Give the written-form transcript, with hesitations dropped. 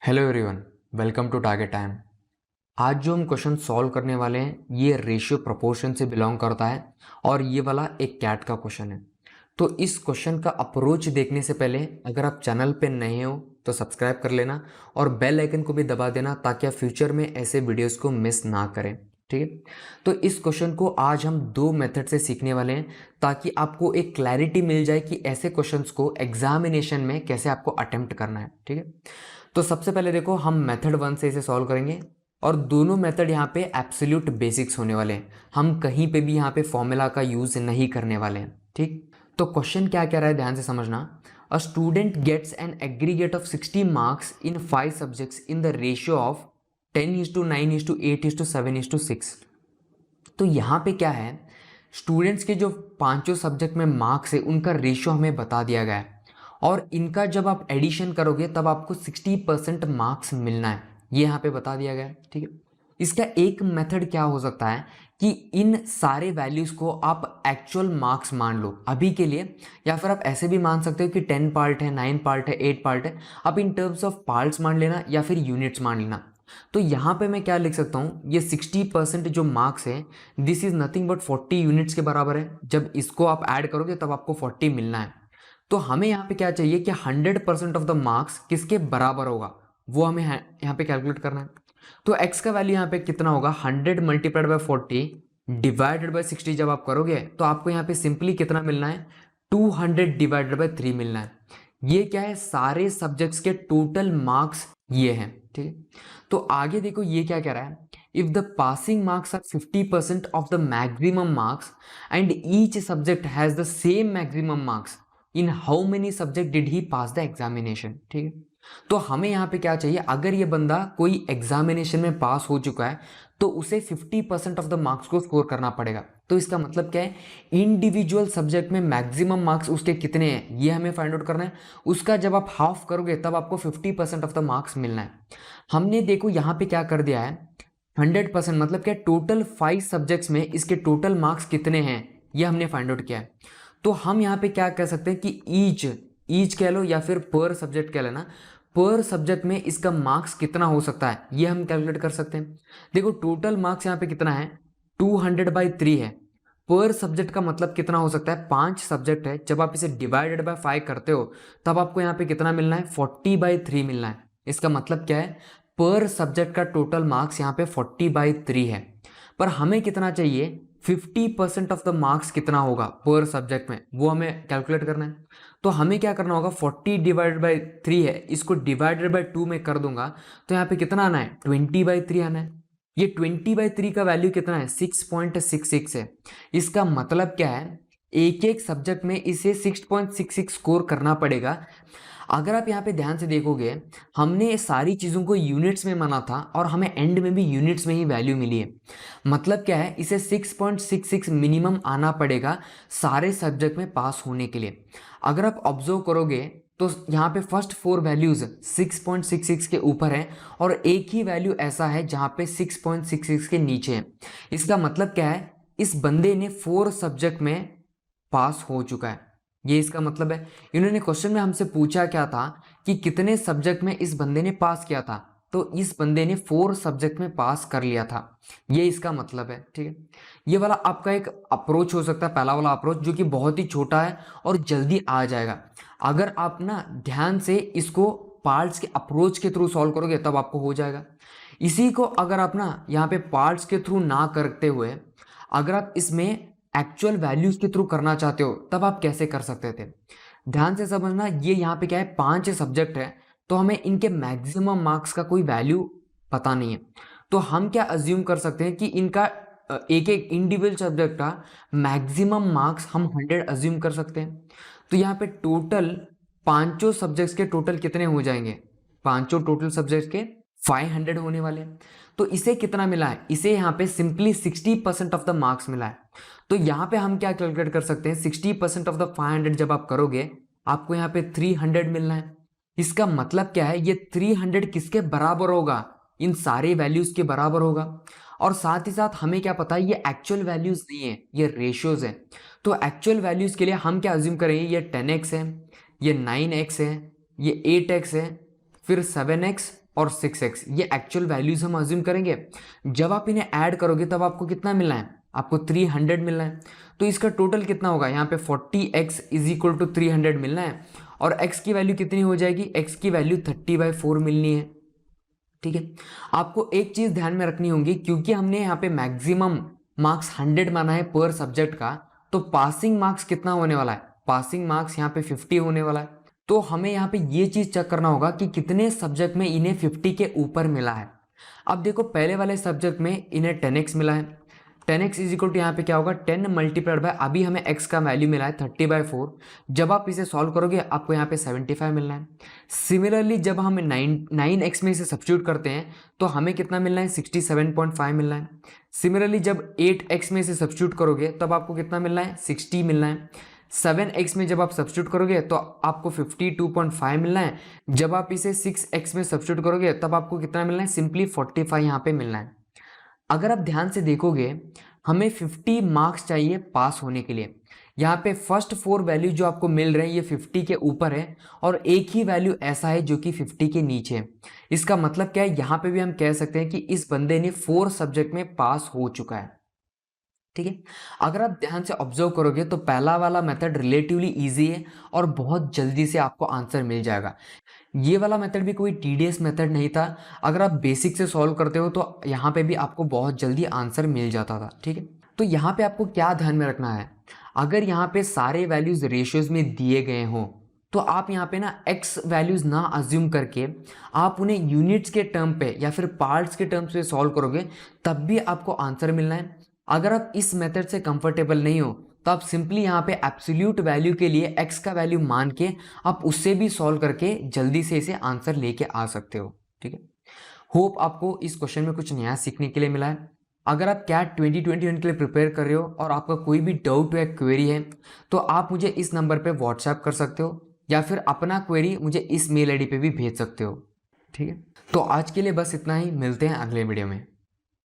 Hello everyone, welcome to target time. आज जो हम क्वेश्चन सॉल्व करने वाले हैं ये रेशियो प्रोपोर्शन से बिलोंग करता है और ये वाला एक कैट का क्वेश्चन है। तो इस क्वेश्चन का अप्रोच देखने से पहले अगर आप चैनल पे नए हो तो सब्सक्राइब कर लेना और बेल आइकन को भी दबा देना ताकि आप फ्यूचर में ऐसे वीडियोस को मिस ना करें। ठीक है, तो इस क्वेश्चन को आज हम दो मेथड से सीखने वाले हैं ताकि आपको एक क्लैरिटी मिल जाए कि ऐसे क्वेश्चंस को एग्जामिनेशन में कैसे आपको अटेम्प्ट करना है। ठीक है, तो सबसे पहले देखो हम मेथड 1 से इसे सॉल्व करेंगे और दोनों मेथड यहाँ पे एब्सोल्यूट बेसिक्स होने वाले हैं। हम कहीं पे भी यहाँ पे फॉर्मूला का यूज नहीं करने वाले हैं। ठीक, तो क्वेश्चन क्या कह रहा है ध्यान से समझना। A student gets an aggregate of 60 marks in 5 subjects in the ratio of 10:9:8:7:6। तो यहाँ पे क्या है, स्टूडेंट्स के जो पांचों सब्जेक्ट में मार्क्स है उनका रेशियो हमें बता दिया गया है और इनका जब आप एडिशन करोगे तब आपको 60% मार्क्स मिलना है, ये यहाँ पे बता दिया गया है। ठीक है, इसका एक मेथड क्या हो सकता है कि इन सारे वैल्यूज को आप एक्चुअल मार्क्स मान लो अभी के लिए, या फिर आप ऐसे भी मान सकते हो कि 10 पार्ट है, 9 पार्ट है, 8 पार्ट है। आप इन टर्म्स ऑफ पार्ट्स मान लेना या फिर यूनिट्स मान लेना। तो यहाँ पे मैं क्या लिख सकता हूँ, ये 60% जो मार्क्स है this is nothing but 40 units के बराबर है। जब इसको आप ऐड करोगे तब आपको 40 मिलना है। तो हमें यहाँ पे क्या चाहिए कि 100% ऑफ द मार्क्स किसके बराबर होगा वो हमें यहाँ पे कैलकुलेट करना है। तो x का वैल्यू यहाँ पे कितना होगा, 100 मल्टीप्लाइड बाय 40 डिवाइडेड बाय 60 जब आप करोगे तो आपको यहाँ पे सिंपली कितना मिलना है, 200 डिवाइडेड बाय 3 मिलना है। ये क्या है, सारे सब्जेक्ट्स के टोटल मार्क्स ये हैं। ठीक है, तो आगे देखो ये क्या कह रहा है, if the passing marks are 50% of the maximum marks and each subject has the same maximum marks in how many subject did he pass the examination. ठीक है, तो हमें यहाँ पे क्या चाहिए, अगर ये बंदा कोई एग्जामिनेशन में पास हो चुका है तो उसे 50% ऑफ द मार्क्स को स्कोर करना पड़ेगा। तो इसका मतलब क्या है, इंडिविजुअल सब्जेक्ट में मैक्सिमम मार्क्स उसके कितने हैं ये हमें फाइंड आउट करना है। उसका जब आप हाफ करोगे तब आपको 50% ऑफ द मार्क्स मिलना है। हमने देखो यहाँ पे क्या कर दिया है, 100% मतलब क्या, टोटल 5 सब्जेक्ट्स में इसके टोटल मार्क्स कितने हैं ये हमने फाइंड आउट किया है। तो हम यहाँ पे क्या कह सकते हैं कि ईच ईच कह लो या फिर पर सब्जेक्ट कह लेना, पर सब्जेक्ट में इसका मार्क्स कितना हो सकता है ये हम कैलकुलेट कर सकते हैं। देखो टोटल मार्क्स यहाँ पे कितना है, 200/3 है। पर सब्जेक्ट का मतलब कितना हो सकता है, 5 सब्जेक्ट है, जब आप इसे डिवाइडेड बाय 5 करते हो तब आपको यहाँ पे कितना मिलना है, 40/3 मिलना है। इसका मतलब क्या है, पर सब्जेक्ट का टोटल मार्क्स यहाँ पे 40/3 है। पर हमें कितना चाहिए, 50% ऑफ द मार्क्स कितना होगा पर सब्जेक्ट में वो हमें कैलकुलेट करना है। तो हमें क्या करना होगा, 40 डिवाइडेड बाई 3 है, इसको डिवाइडेड बाई 2 में कर दूंगा तो यहाँ पे कितना आना है, 20/3 आना है। ये 20/3 का वैल्यू कितना है, 6.66 है। इसका मतलब क्या है, एक एक सब्जेक्ट में इसे 6.66 स्कोर करना पड़ेगा। अगर आप यहाँ पे ध्यान से देखोगे हमने सारी चीज़ों को यूनिट्स में माना था और हमें एंड में भी यूनिट्स में ही वैल्यू मिली है। मतलब क्या है, इसे 6.66 मिनिमम आना पड़ेगा सारे सब्जेक्ट में पास होने के लिए। अगर आप ऑब्जर्व करोगे तो यहाँ पे फर्स्ट 4 वैल्यूज 6.66 के ऊपर है और एक ही वैल्यू ऐसा है जहाँ पे 6.66 के नीचे है। इसका मतलब क्या है, इस बंदे ने 4 सब्जेक्ट में पास हो चुका है, ये इसका मतलब है। इन्होंने क्वेश्चन में हमसे पूछा क्या था कि कितने सब्जेक्ट में इस बंदे ने पास किया था, तो इस बंदे ने 4 सब्जेक्ट में पास कर लिया था, ये इसका मतलब है। ठीक है, ये वाला आपका एक अप्रोच हो सकता है, पहला वाला अप्रोच जो कि बहुत ही छोटा है और जल्दी आ जाएगा। अगर आप ना ध्यान से इसको पार्ट्स के अप्रोच के थ्रू सॉल्व करोगे तब आपको हो जाएगा। इसी को अगर आप ना यहाँ पे पार्ट्स के थ्रू ना करते हुए अगर आप इसमें एक्चुअल वैल्यूज के थ्रू करना चाहते हो तब आप कैसे कर सकते थे, ध्यान से समझना। ये यहाँ पे क्या है, 5 सब्जेक्ट है तो हमें इनके मैक्सिमम मार्क्स का कोई वैल्यू पता नहीं है। तो हम क्या अज्यूम कर सकते हैं कि इनका एक एक इंडिविजुअल सब्जेक्ट का मैक्सिमम मार्क्स हम 100 अज्यूम कर सकते हैं। तो यहाँ पे टोटल पांचों सब्जेक्ट्स के टोटल कितने हो जाएंगे, पांचों टोटल सब्जेक्ट्स के 500 होने वाले हैं। तो इसे कितना मिला है, इसे यहाँ पे सिंपली 60% ऑफ द मार्क्स मिला है। तो यहाँ पे हम क्या कैलकुलेट कर सकते हैं, 60% ऑफ द 500 जब आप करोगे आपको यहाँ पे 300 मिलना है। इसका मतलब क्या है, ये 300 किसके बराबर होगा, इन सारे वैल्यूज के बराबर होगा। और साथ ही साथ हमें क्या पता है, ये एक्चुअल वैल्यूज नहीं है, ये रेशियोज है। तो एक्चुअल वैल्यूज के लिए हम क्या अज्यूम करेंगे, ये 10x है, ये 9x है, ये 8x है, फिर 7x और 6x, ये एक्चुअल वैल्यूज हम अज्यूम करेंगे। जब आप इन्हें ऐड करोगे तब आपको कितना मिलना है, आपको 300 मिलना है। तो इसका टोटल कितना होगा, यहाँ पे 40x इज इक्वल टू 300 मिलना है, और x की वैल्यू कितनी हो जाएगी, x की वैल्यू 30/4 मिलनी है। ठीक है, आपको एक चीज ध्यान में रखनी होगी, क्योंकि हमने यहाँ पे मैक्सिमम मार्क्स 100 माना है पर सब्जेक्ट का, तो पासिंग मार्क्स कितना होने वाला है, पासिंग मार्क्स यहाँ पे 50 होने वाला है। तो हमें यहाँ पे ये चीज चेक करना होगा कि कितने सब्जेक्ट में इन्हें 50 के ऊपर मिला है। अब देखो पहले वाले सब्जेक्ट में इन्हें 10x मिला है, 10x इज इक्वल टू यहाँ पे क्या होगा 10 मल्टीप्लाइड बाय, अभी हमें x का वैल्यू मिला है 30/4। जब आप इसे सॉल्व करोगे आपको यहाँ पे 75 मिलना है। सिमिलरली जब हम 9x में इसे सब्स्टिट्यूट करते हैं तो हमें कितना मिलना है, 67.5 मिलना है। सिमिलरली जब 8x में इसे सब्स्टिट्यूट करोगे तब आपको कितना मिलना है, 60 मिलना है। 7x में जब आप सब्स्टिट्यूट करोगे तो आपको 52.5 मिलना है। जब आप इसे 6x में सब्स्टिट्यूट करोगे तब आपको कितना मिलना है, सिंपली 45 यहाँ पे मिलना है। अगर आप ध्यान से देखोगे हमें 50 मार्क्स चाहिए पास होने के लिए। यहाँ पे फर्स्ट 4 वैल्यू जो आपको मिल रहे हैं ये 50 के ऊपर है, और एक ही वैल्यू ऐसा है जो कि 50 के नीचे है। इसका मतलब क्या है, यहाँ पे भी हम कह सकते हैं कि इस बंदे ने 4 सब्जेक्ट में पास हो चुका है। ठीक है, अगर आप ध्यान से ऑब्जर्व करोगे तो पहला वाला मेथड रिलेटिवली इजी है और बहुत जल्दी से आपको आंसर मिल जाएगा। ये वाला मेथड भी कोई टीडियस मेथड नहीं था, अगर आप बेसिक से सॉल्व करते हो तो यहाँ पे भी आपको बहुत जल्दी आंसर मिल जाता था। ठीक है, तो यहाँ पे आपको क्या ध्यान में रखना है, अगर यहाँ पे सारे वैल्यूज रेशियोज में दिए गए हों तो आप यहाँ पे ना x वैल्यूज ना अज्यूम करके आप उन्हें यूनिट्स के टर्म पे या फिर पार्ट्स के टर्म्स पे सॉल्व करोगे तब भी आपको आंसर मिलना है। अगर आप इस मेथड से कंफर्टेबल नहीं हो तो आप सिंपली यहाँ पे एब्सोल्यूट वैल्यू के लिए x का वैल्यू मान के आप उससे भी सॉल्व करके जल्दी से इसे आंसर लेके आ सकते हो। ठीक है, होप आपको इस क्वेश्चन में कुछ नया सीखने के लिए मिला है। अगर आप कैट 2021 के लिए प्रिपेयर कर रहे हो और आपका कोई भी डाउट या क्वेरी है तो आप मुझे इस नंबर पे व्हाट्सएप कर सकते हो, या फिर अपना क्वेरी मुझे इस मेल आईडी पे भी भेज सकते हो। ठीक है, तो आज के लिए बस इतना ही, मिलते हैं अगले वीडियो में।